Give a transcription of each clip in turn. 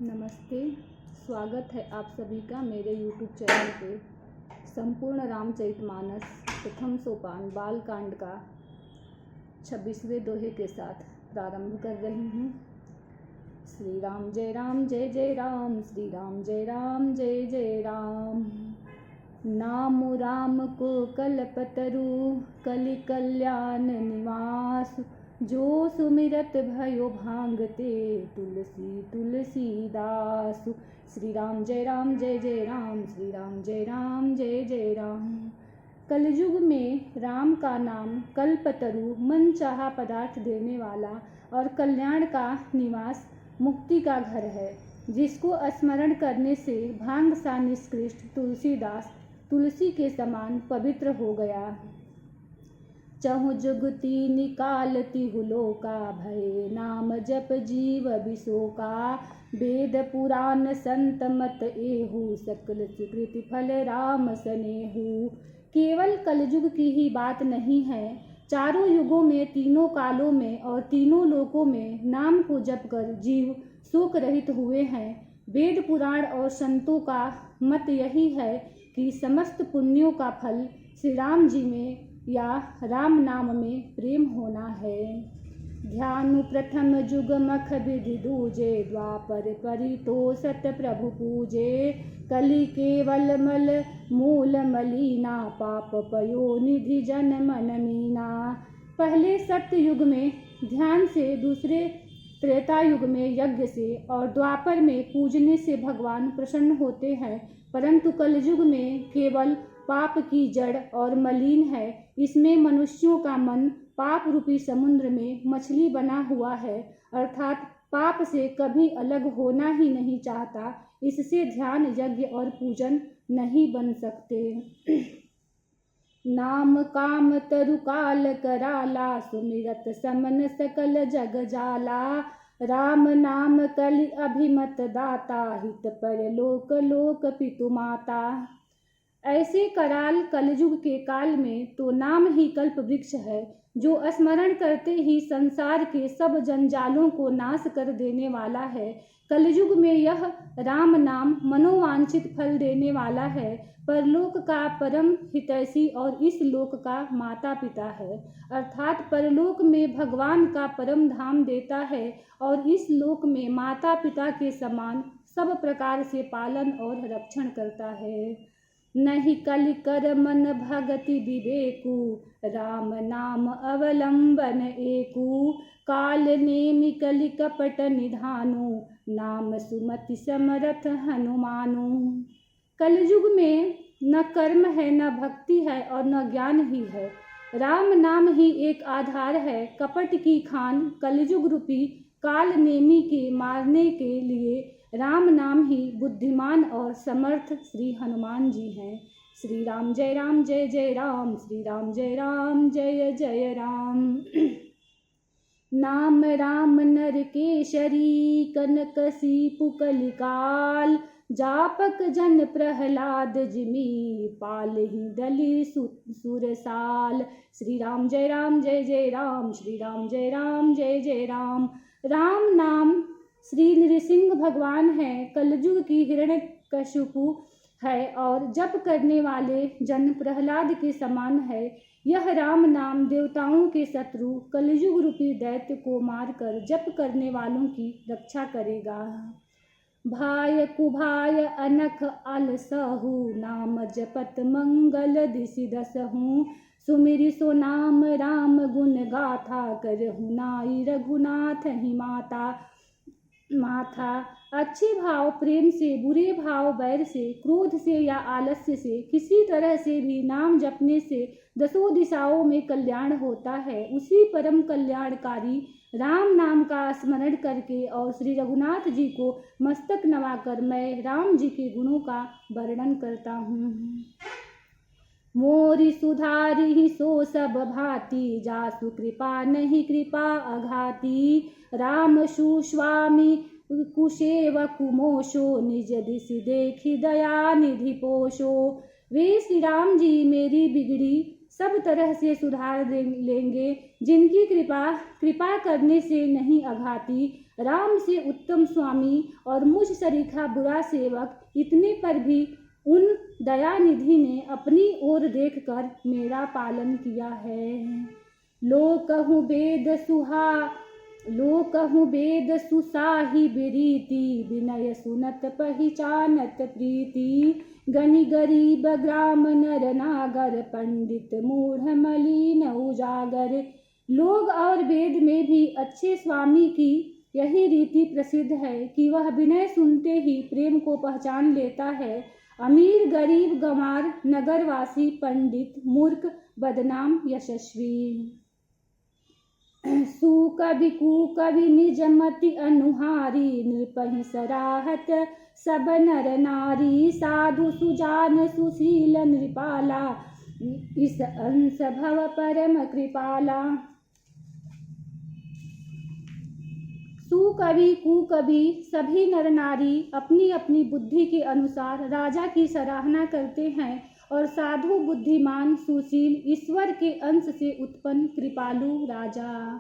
नमस्ते। स्वागत है आप सभी का मेरे YouTube चैनल पे। संपूर्ण रामचरितमानस प्रथम सोपान बालकांड का 26वें दोहे के साथ प्रारंभ कर रही हूँ। श्री राम जय राम, श्री राम जय जय राम। नाम राम को कल्पतरु कलि कल्याण निवास, जो सुमिरत भयो भांगते तुलसी तुलसीदासु। श्री राम जय राम, श्री राम जय जय राम। कलयुग में राम का नाम कल्पतरु मन चाहा पदार्थ देने वाला और कल्याण का निवास मुक्ति का घर है, जिसको स्मरण करने से भांग सा निष्कृष्ट तुलसीदास तुलसी के समान पवित्र हो गया। चहु जुगति निकालती हुलोका, भय नाम जप जीव विशोका। वेद पुराण संत मत एहु, सकल सुकृति फल राम सनेहु। केवल कलयुग की ही बात नहीं है, चारों युगों में, तीनों कालों में और तीनों लोकों में नाम को जप कर जीव शोक रहित हुए हैं। वेद पुराण और संतों का मत यही है कि समस्त पुण्यों का फल श्री राम जी में या राम नाम में प्रेम होना है। ध्यानु प्रथम जुग मख विधि दूजे, द्वापर परितो सत प्रभु पूजे। कलि केवल मल मूल मलीना, पाप पयो निधि जन मन मीना। पहले सत्य युग में ध्यान से, दूसरे त्रेता युग में यज्ञ से और द्वापर में पूजने से भगवान प्रसन्न होते हैं, परंतु कलयुग में केवल पाप की जड़ और मलिन है। इसमें मनुष्यों का मन पाप रूपी समुद्र में मछली बना हुआ है, अर्थात पाप से कभी अलग होना ही नहीं चाहता। इससे ध्यान, यज्ञ और पूजन नहीं बन सकते। नाम काम तरु काल कराला, सुमिरत समन सकल जग जाला। राम नाम कलि अभिमत दाता, हित पर लोक लोक पितु माता। ऐसे कराल कलयुग के काल में तो नाम ही कल्प वृक्ष है, जो स्मरण करते ही संसार के सब जंजालों को नाश कर देने वाला है। कलयुग में यह राम नाम मनोवांछित फल देने वाला है, परलोक का परम हितैषी और इस लोक का माता पिता है, अर्थात परलोक में भगवान का परम धाम देता है और इस लोक में माता पिता के समान सब प्रकार से पालन और रक्षण करता है। नहीं कलि कर मन भगति विवेकु, राम नाम अवलंबन एकु। काल नेमि कलि कपट निधानु, नाम सुमति समरथ हनुमानु। कलयुग में न कर्म है, न भक्ति है और न ज्ञान ही है। राम नाम ही एक आधार है। कपट की खान कलयुग रूपी काल नेमी के मारने के लिए राम नाम ही बुद्धिमान और समर्थ श्री हनुमान जी हैं। श्री राम जय राम, श्री राम जय जय राम। नाम राम नरकेशरी, कनकसीपु कलिकाल। जापक जन प्रहलाद जिमि, पालहि दलि सुरसाल। श्री राम जय राम, श्री राम जय जय राम। राम नाम श्री नृसिंह भगवान है, कलयुग की हिरण्यकशिपु है और जप करने वाले जन प्रहलाद के समान है। यह राम नाम देवताओं के शत्रु कलयुग रूपी दैत्य को मारकर जप करने वालों की रक्षा करेगा। भाय कुभाय अनख अलसहु, नाम जपत मंगल दिसि दसहु। सुमिरि सो नाम राम गुण गाथा, करहु नाई रघुनाथ ही माथा। अच्छे भाव प्रेम से, बुरे भाव बैर से, क्रोध से या आलस्य से, किसी तरह से भी नाम जपने से दसों दिशाओं में कल्याण होता है। उसी परम कल्याणकारी राम नाम का स्मरण करके और श्री रघुनाथ जी को मस्तक नवाकर मैं राम जी के गुणों का वर्णन करता हूँ। मोरी सुधारी सो सब भांति, जासु कृपा नहीं कृपा अघाती। राम सुस्वामी कुशेव कुमोशो, निज दिशि देखी दया निधि पोषो। वे श्री राम जी मेरी बिगड़ी सब तरह से सुधार लेंगे। जिनकी कृपा करने से नहीं अघाती, राम से उत्तम स्वामी और मुझ सरीखा बुरा सेवक, इतने पर भी उन दयानिधि ने अपनी ओर देखकर मेरा पालन किया है। लो कहूँ वेद सुसाही बिरीति, विनय सुनत पहिचानत प्रीति। गनि गरीब ग्राम नर नागर, पंडित मूढ़ मलिन उजागर। लोग और वेद में भी अच्छे स्वामी की यही रीति प्रसिद्ध है कि वह विनय सुनते ही प्रेम को पहचान लेता है। अमीर गरीब गंवार, नगरवासी पंडित मूर्ख बदनाम यशस्वी। सुकवि कुकवि निज मति अनुहारी, नृपहि सराहत सब नर नारी। साधु सुजान सुशील नृपाला, इस अंश भव परम कृपाला। सुकवि कुकवि सभी नर नारी अपनी अपनी बुद्धि के अनुसार राजा की सराहना करते हैं, और साधु बुद्धिमान सुशील ईश्वर के अंश से उत्पन्न कृपालु राजा।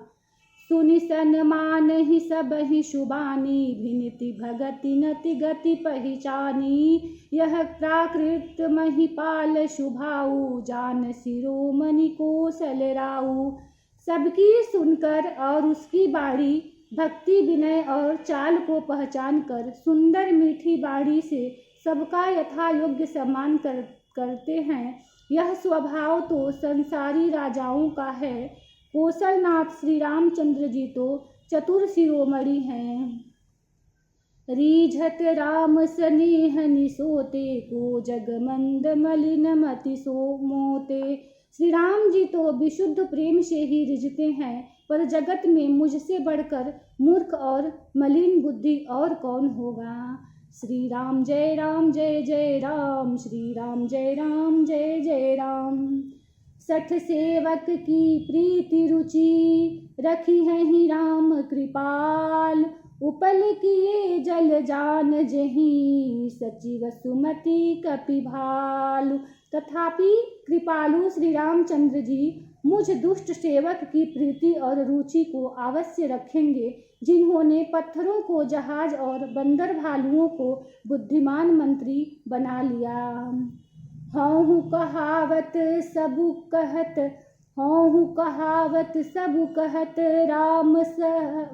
सुनि सन्मान ही सब ही शुभानी, भिनिति भगति नति गति पहिचानी। यह प्राकृत महिपाल शुभाऊ, जान शिरोमणि कौशल राऊ। सबकी सुनकर और उसकी बाणी, भक्ति विनय और चाल को पहचान कर सुंदर मीठी बाणी से सबका यथा योग्य सम्मान करते हैं। यह स्वभाव तो संसारी राजाओं का है। कौशलनाथ श्री रामचंद्र जी तो चतुर शिरोमणि हैं। रीझत राम स्नेह निसोते, को जग मंद मलिन मति सो मोते। श्री राम जी तो विशुद्ध प्रेम से ही रिझते हैं, पर जगत में मुझसे बढ़कर मूर्ख और मलिन बुद्धि और कौन होगा। श्री राम जय जय राम, श्री राम जय जय राम। सठ सेवक की प्रीति रुचि, रखी है ही राम कृपाल। उपल किए जल जान जहीं, सचिव सुमति कपि भालु। तथापि कृपालु श्री रामचंद्र जी मुझ दुष्ट सेवक की प्रीति और रुचि को अवश्य रखेंगे, जिन्होंने पत्थरों को जहाज और बंदर भालुओं को बुद्धिमान मंत्री बना लिया। हूँ कहावत सब कहत,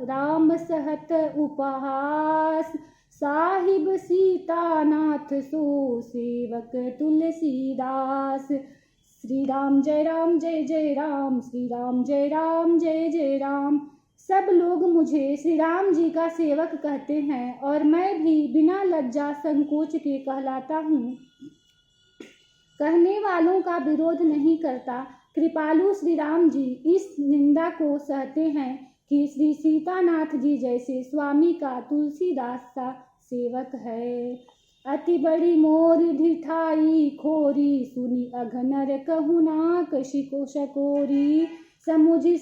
राम सहत उपहास। साहिब सीतानाथ सो सेवक तुलसीदास। श्री राम जय राम, श्री राम जय जय राम। सब लोग मुझे श्री राम जी का सेवक कहते हैं, और मैं भी बिना लज्जा संकोच के कहलाता हूँ। कहने वालों का विरोध नहीं करता। कृपालु श्री राम जी इस निंदा को सहते हैं कि श्री सीतानाथ जी जैसे स्वामी का तुलसीदास सा सेवक है। अति बड़ी मोर ढिठाई खोरी, सुनी अघनर कहु नाक शिको शकोरी। समुझि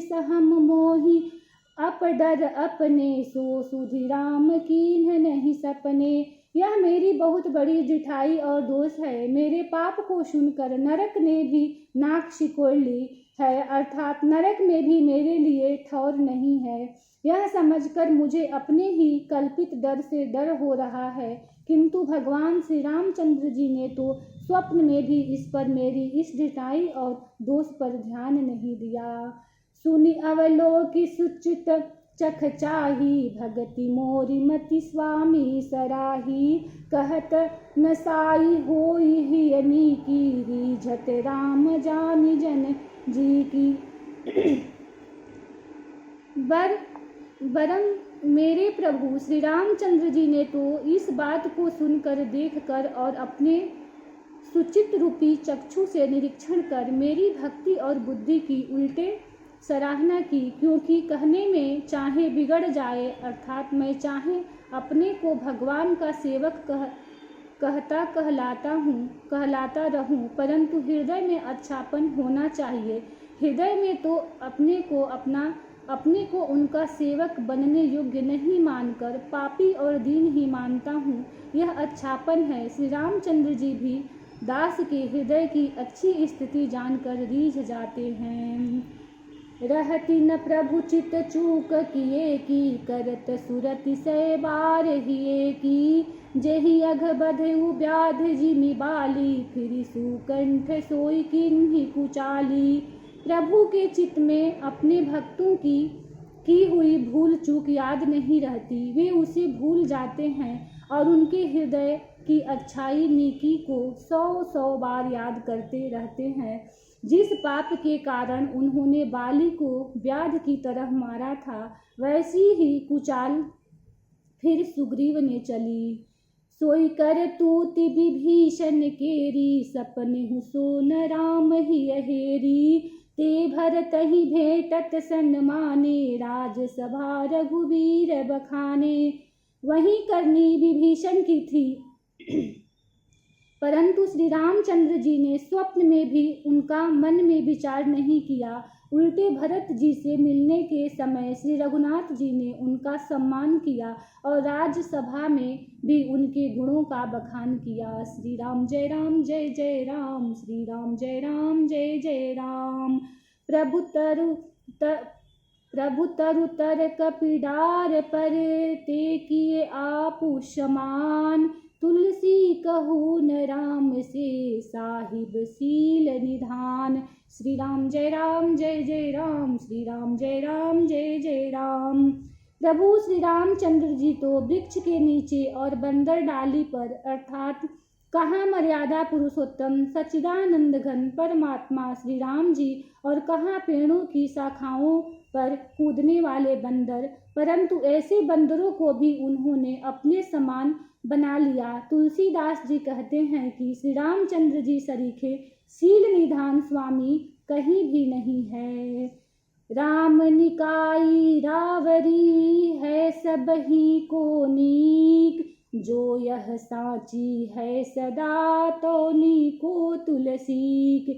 सहम मोहि अपडर अपने, सो सुधि राम कीन्ह नहीं सपने। यह मेरी बहुत बड़ी जिठाई और दोष है। मेरे पाप को सुनकर नरक ने भी नाक सिकोड़ ली है, अर्थात नरक में भी मेरे लिए ठौर नहीं है। यह समझकर मुझे अपने ही कल्पित डर से डर हो रहा है, किंतु भगवान श्री रामचंद्र जी ने तो स्वप्न में भी इस पर मेरी इस ढिठाई और दोष पर ध्यान नहीं दिया। सुनि अवलोकि सुचित चख चाही, भगति मोरी मति स्वामी सराही। कहत नसाई होई हियनी की, रीझत राम जानि जन जी की। वरन मेरे प्रभु श्री रामचंद्र जी ने तो इस बात को सुनकर, देखकर और अपने सुचित रूपी चक्षु से निरीक्षण कर मेरी भक्ति और बुद्धि की उल्टे सराहना की, क्योंकि कहने में चाहे बिगड़ जाए, अर्थात मैं चाहे अपने को भगवान का सेवक कहलाता रहूं, परंतु हृदय में अच्छापन होना चाहिए। हृदय में तो अपने को उनका सेवक बनने योग्य नहीं मानकर पापी और दीन ही मानता हूँ। यह अच्छापन है। श्री रामचंद्र जी भी दास के हृदय की अच्छी स्थिति जानकर रीझ जाते हैं। रहती न प्रभु चित चूक किए की, करत सुरति सै बार हिए की। जेहि अघ बधउ व्याध जिमि बाली, फिर सुकंठ सोई किन्हि कुचाली। प्रभु के चित्त में अपने भक्तों की हुई भूल चूक याद नहीं रहती, वे उसे भूल जाते हैं और उनके हृदय की अच्छाई नेकी को 100 बार याद करते रहते हैं। जिस पाप के कारण उन्होंने बाली को व्याध की तरह मारा था, वैसी ही कुचाल फिर सुग्रीव ने चली। सोई कर तूति विभीषण केरी, सपने सोन राम ही अहेरी। ते भरत ही भेटत सन्माने, राजसभा रघुवीर बखाने। वही करनी विभीषण की थी, परंतु श्री रामचंद्र जी ने स्वप्न में भी उनका मन में विचार नहीं किया। उल्टे भरत जी से मिलने के समय श्री रघुनाथ जी ने उनका सम्मान किया और राज्यसभा में भी उनके गुणों का बखान किया। श्री राम जय जय राम, श्री राम जय जय राम। प्रभु तरु तर कपिडार पर, ते किए आपु समान। तुलसी कहू न राम से, साहिब सील निधान। श्री राम जय जय राम, श्री राम जय जय राम। प्रभु श्री रामचंद्र जी तो वृक्ष के नीचे और बंदर डाली पर, अर्थात कहाँ मर्यादा पुरुषोत्तम सच्चिदानंद घन परमात्मा श्री राम जी और कहाँ पेड़ों की शाखाओं पर कूदने वाले बंदर, परंतु ऐसे बंदरों को भी उन्होंने अपने समान बना लिया। तुलसीदास जी कहते हैं कि श्री रामचंद्र जी सरीखे शील निधान स्वामी कहीं भी नहीं है। राम निकाई रावरी है सब ही को नीक, जो यह साची है सदा तो नीको तुलसीक।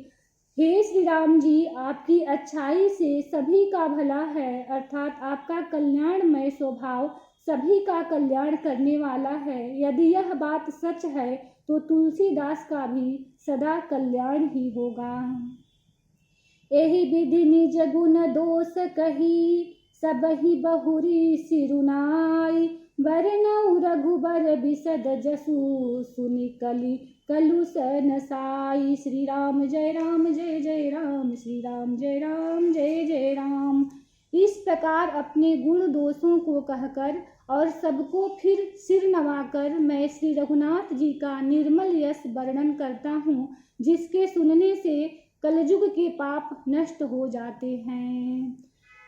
हे श्री राम जी, आपकी अच्छाई से सभी का भला है, अर्थात आपका कल्याणमय स्वभाव सभी का कल्याण करने वाला है। यदि यह बात सच है तो तुलसीदास का भी सदा कल्याण ही होगा। एहि विधि निज गुण दोष कही, सबहि बहुरी सिरुनाई। बरनउ रघुबर बिसद जसु, सुनि कलुष नसाई। श्री राम जय जय राम, श्री राम जय जय राम। इस प्रकार अपने गुण दोषों को कहकर और सबको फिर सिर नवाकर मैं श्री रघुनाथ जी का निर्मल यश वर्णन करता हूँ, जिसके सुनने से कलयुग के पाप नष्ट हो जाते हैं।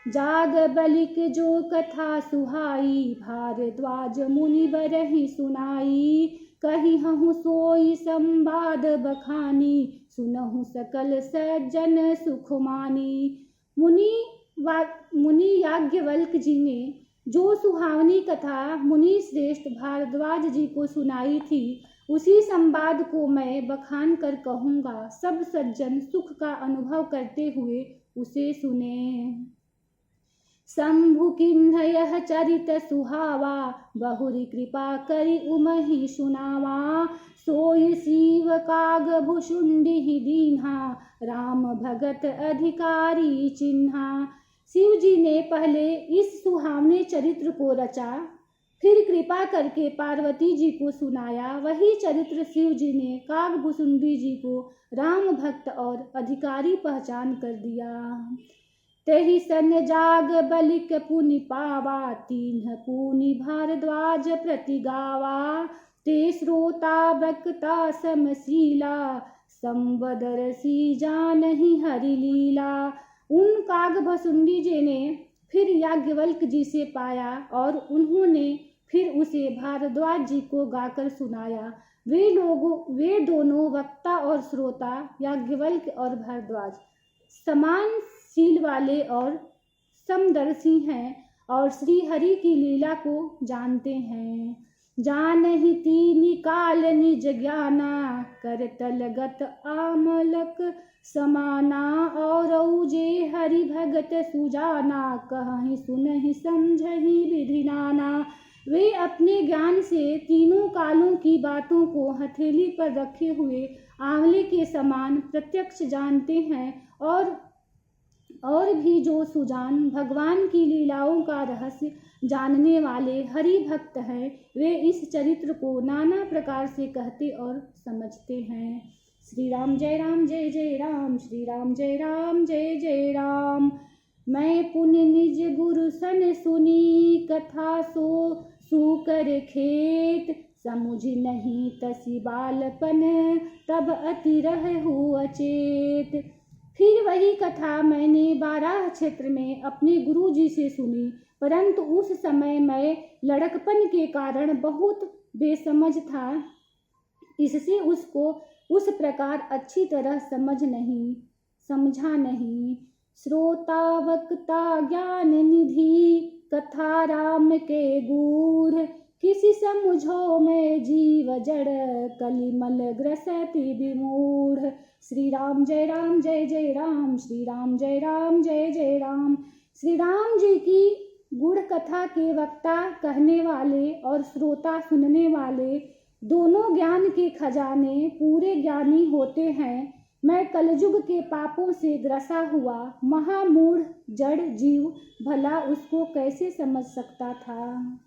जाग बलिक जो कथा सुहाई, भारद्वाज मुनि बरहि सुनाई। कही हूँ सोई संवाद बखानी, सुनहु सकल सज्जन सुखमानी। मुनि याज्ञवल्क जी ने जो सुहावनी कथा मुनि श्रेष्ठ भारद्वाज जी को सुनाई थी, उसी संवाद को मैं बखान कर कहूँगा। सब सज्जन सुख का अनुभव करते हुए उसे सुने। शंभु किन्ह यह चरित सुहावा, बहुरी कृपा करि उमहि सुनावा। सोई शिव काग भुषुंडी दीन्हा, राम भगत अधिकारी चिन्हा। शिव जी ने पहले इस सुहावने चरित्र को रचा, फिर कृपा करके पार्वती जी को सुनाया। वही चरित्र शिव जी ने कागभुसुंडी जी को राम भक्त और अधिकारी पहचान कर दिया। तेहि सन जाग बलिक पुनि पावा, तीन्ह पुनि भारद्वाज प्रति गावा। ते श्रोता बक्ता समशीला, संवदर सी जानहि हरि लीला। उन कागभुसुंडी जी ने फिर याज्ञवल्क जी से पाया और उन्होंने फिर उसे भारद्वाज जी को गाकर सुनाया। वे दोनों वक्ता और श्रोता याज्ञवल्क और भारद्वाज समान शील वाले और समदर्शी हैं और श्री हरि की लीला को जानते हैं। जानहि तीनि काल निज ज्ञाना, करतलगत आमलक समाना। और जे हरि भगत सुजाना, कहहि सुनहि समझहि विधि नाना। वे अपने ज्ञान से तीनों कालों की बातों को हथेली पर रखे हुए आंवले के समान प्रत्यक्ष जानते हैं और भी जो सुजान भगवान की लीलाओं का रहस्य जानने वाले हरि भक्त हैं, वे इस चरित्र को नाना प्रकार से कहते और समझते हैं। श्री राम जय जय राम, श्री राम जय जय राम। मैं पुण्य निज गुरु सन सुनी, कथा सो सूकर खेत, समुझ नहीं तसी बालपन, तब अति रहु अचेत। फिर वही कथा मैंने बाराह क्षेत्र में अपने गुरु जी से सुनी, परंतु उस समय मैं लड़कपन के कारण बहुत बेसमझ था, इससे उसको उस प्रकार अच्छी तरह समझा नहीं। श्रोता वक्ता ज्ञान निधि, कथा राम के गूढ़, किसी समुझो में जीव जड़, कलिमल ग्रसति विमूढ़। श्री राम जय जय राम, श्री राम जय जय राम। श्री राम जी की गुढ़ कथा के वक्ता कहने वाले और श्रोता सुनने वाले दोनों ज्ञान के खजाने पूरे ज्ञानी होते हैं। मैं कलयुग के पापों से ग्रसा हुआ महामूढ़ जड़ जीव भला उसको कैसे समझ सकता था।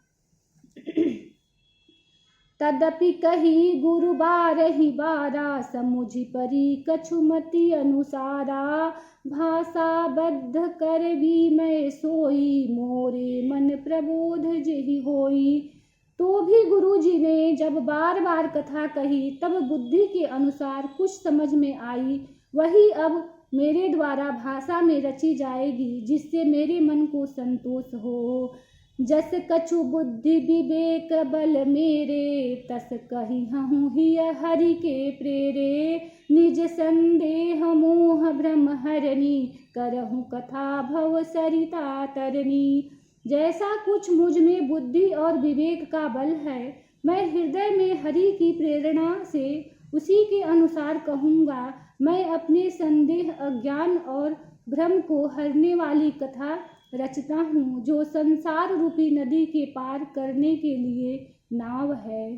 तदपि कही गुरु बारहि बारा, समुझि परी कछुमति अनुसारा, भाषा बद्ध कर भी मैं सोई, मोरे मन प्रबोध जेहि होई। तो भी गुरु जी ने जब बार बार कथा कही तब बुद्धि के अनुसार कुछ समझ में आई, वही अब मेरे द्वारा भाषा में रची जाएगी, जिससे मेरे मन को संतोष हो। जस कछु बुद्धि विवेक बल मेरे, तस कही हूँ ही हरि के प्रेरे। निज संदेह मोह भ्रम हरनी, करहूँ कथा भव सरिता तरनी। जैसा कुछ मुझ में बुद्धि और विवेक का बल है, मैं हृदय में हरि की प्रेरणा से उसी के अनुसार कहूँगा। मैं अपने संदेह, अज्ञान और भ्रम को हरने वाली कथा रचता हूँ, जो संसार रूपी नदी के पार करने के लिए नाव है।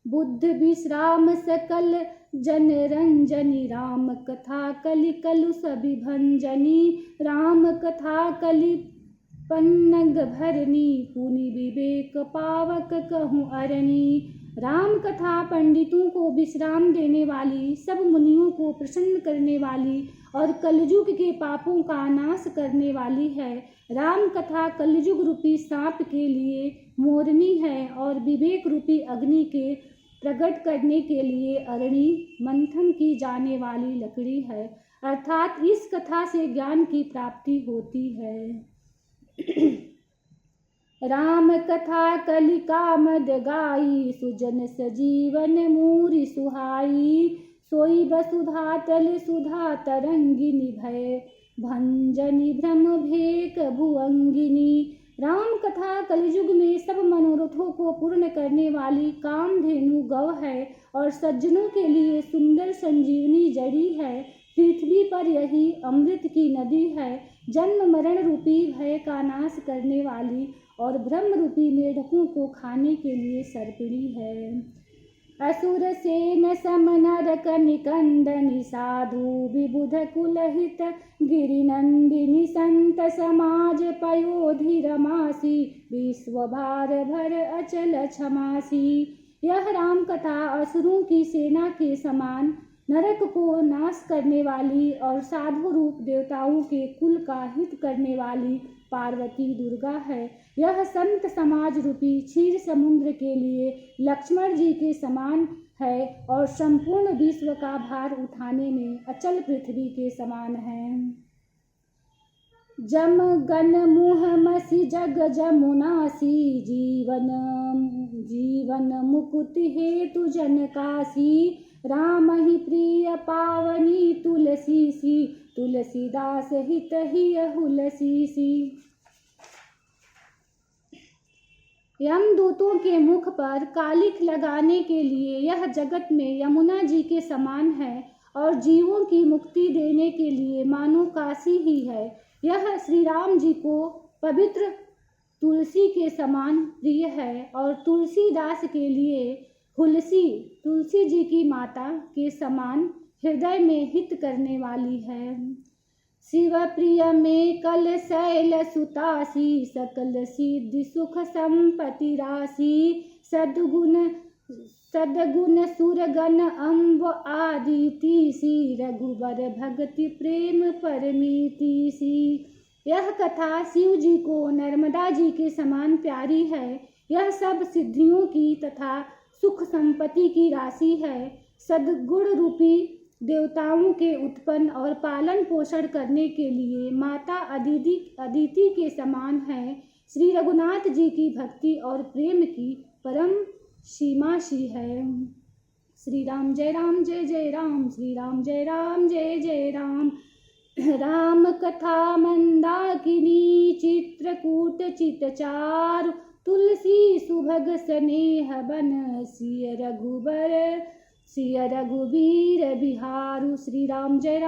बुद्ध विश्राम सकल जन रंजनी, राम कथा कलि कलु सभी भंजनी। राम कथा कलि पन्नग भरनी, पुनि विवेक पावक कहूँ अरनी। राम कथा पंडितों को विश्राम देने वाली, सब मुनियों को प्रसन्न करने वाली और कलयुग के पापों का नाश करने वाली है। राम कथा कलयुग रूपी सांप के लिए मोरनी है और विवेक रूपी अग्नि के प्रकट करने के लिए अरणी, मंथन की जाने वाली लकड़ी है। अर्थात इस कथा से ज्ञान की प्राप्ति होती है। राम कथा कलि कामद गाई, सुजन सजीवन मूरि सुहाई। सोई वसुधा तल सुधा तरंगिनी, भय भंजनी भ्रम भेक भुअंगिनी। राम कथा कलयुग में सब मनोरथों को पूर्ण करने वाली कामधेनु गौ है और सज्जनों के लिए सुंदर संजीवनी जड़ी है। पृथ्वी पर यही अमृत की नदी है, जन्म मरण रूपी भय का नाश करने वाली और ब्रह्म रूपी मेढकों को खाने के लिए सर्पिणी है। असुर सेन सम नरक निकंदनी, साधु विबुध कुलहित गिरिनंदिनी। संत समाज पयोधि रमासी, विश्व भार भर अचल क्षमासी। यह राम कथा असुरों की सेना के समान नरक को नाश करने वाली और साधु रूप देवताओं के कुल का हित करने वाली पार्वती दुर्गा है। यह संत समाज रूपी क्षीर समुद्र के लिए लक्ष्मण जी के समान है और संपूर्ण विश्व का भार उठाने में अचल पृथ्वी के समान है। जम गन मुह मसी जग जमुनासी, जीवन मुकुति हेतु जनकासी। राम ही प्रिय पावनी तुलसी सी, तुलसीदास हित ही हुलसी सी। यमदूतों के मुख पर कालिख लगाने के लिए यह जगत में यमुना जी के समान है और जीवों की मुक्ति देने के लिए मानो काशी ही है। यह श्री राम जी को पवित्र तुलसी के समान प्रिय है और तुलसीदास के लिए तुलसी जी की माता के समान हृदय में हित करने वाली है। शिव प्रिय में कल शैल सुतासी, सकल सिद्धि सुख संपत्ति राशि। सदगुण सुरगण अम्ब आदिति सी, रघुबर भक्ति प्रेम परमीति सी। यह कथा शिव जी को नर्मदा जी के समान प्यारी है। यह सब सिद्धियों की तथा सुख संपत्ति की राशि है। सद्गुण रूपी देवताओं के उत्पन्न और पालन पोषण करने के लिए माता अदिति के समान है। श्री रघुनाथ जी की भक्ति और प्रेम की परम सीमा सी है। श्री राम जय जय राम, श्री राम जय जय राम। राम कथा मंदाकिनी, चित्रकूट चितचारु, तुलसी सुभग स्नेह बन, सिय रघुबीर बिहारु। श्री राम जय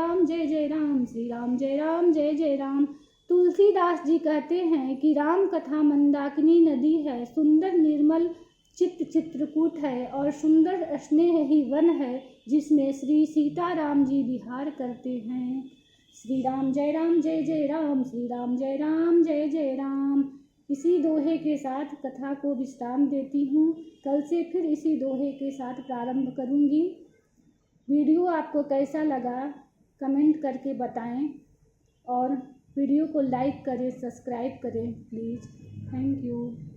जय राम, श्री राम जय जय राम। तुलसीदास जी कहते हैं कि राम कथा मंदाकिनी नदी है, सुंदर निर्मल चित्रकूट है और सुंदर स्नेह ही वन है जिसमें श्री सीताराम जी विहार करते हैं। श्री राम जय जय राम, श्री राम जय जय राम। इसी दोहे के साथ कथा को विश्राम देती हूँ। कल से फिर इसी दोहे के साथ प्रारंभ करूँगी। वीडियो आपको कैसा लगा कमेंट करके बताएं और वीडियो को लाइक करें, सब्सक्राइब करें प्लीज़। Thank you.